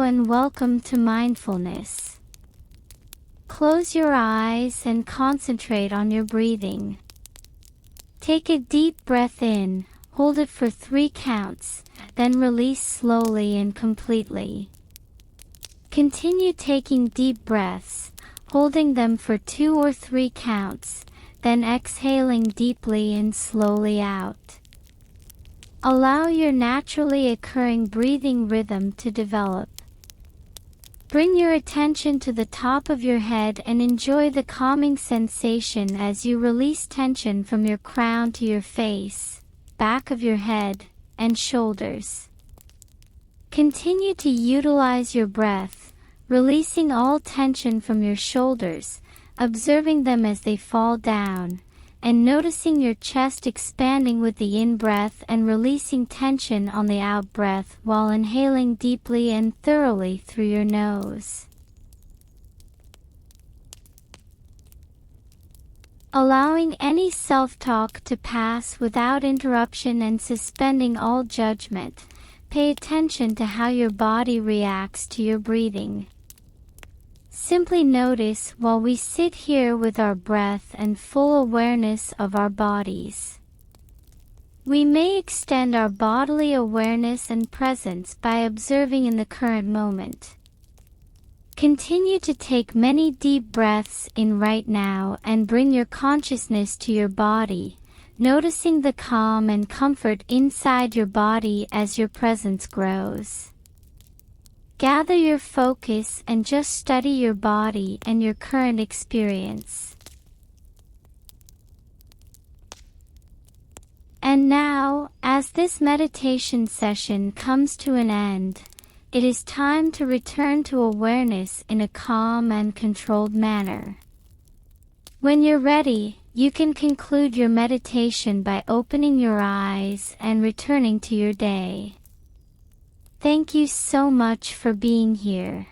and welcome to Mindfulness. Close your eyes and concentrate on your breathing. Take a deep breath in, hold it for 3 counts, then release slowly and completely. Continue taking deep breaths, holding them for 2 or 3 counts, then exhaling deeply and slowly out. Allow your naturally occurring breathing rhythm to develop. Bring your attention to the top of your head and enjoy the calming sensation as you release tension from your crown to your face, back of your head, and shoulders. Continue to utilize your breath, releasing all tension from your shoulders, observing them as they fall down, and noticing your chest expanding with the in-breath and releasing tension on the out-breath while inhaling deeply and thoroughly through your nose. Allowing any self-talk to pass without interruption and suspending all judgment, pay attention to how your body reacts to your breathing. Simply notice while we sit here with our breath and full awareness of our bodies. We may extend our bodily awareness and presence by observing in the current moment. Continue to take many deep breaths in right now and bring your consciousness to your body, noticing the calm and comfort inside your body as your presence grows. Gather your focus and just study your body and your current experience. And now, as this meditation session comes to an end, it is time to return to awareness in a calm and controlled manner. When you're ready, you can conclude your meditation by opening your eyes and returning to your day. Thank you so much for being here.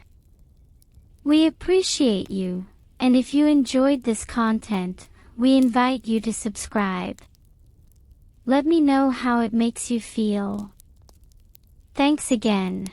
We appreciate you, and if you enjoyed this content, we invite you to subscribe. Let me know how it makes you feel. Thanks again.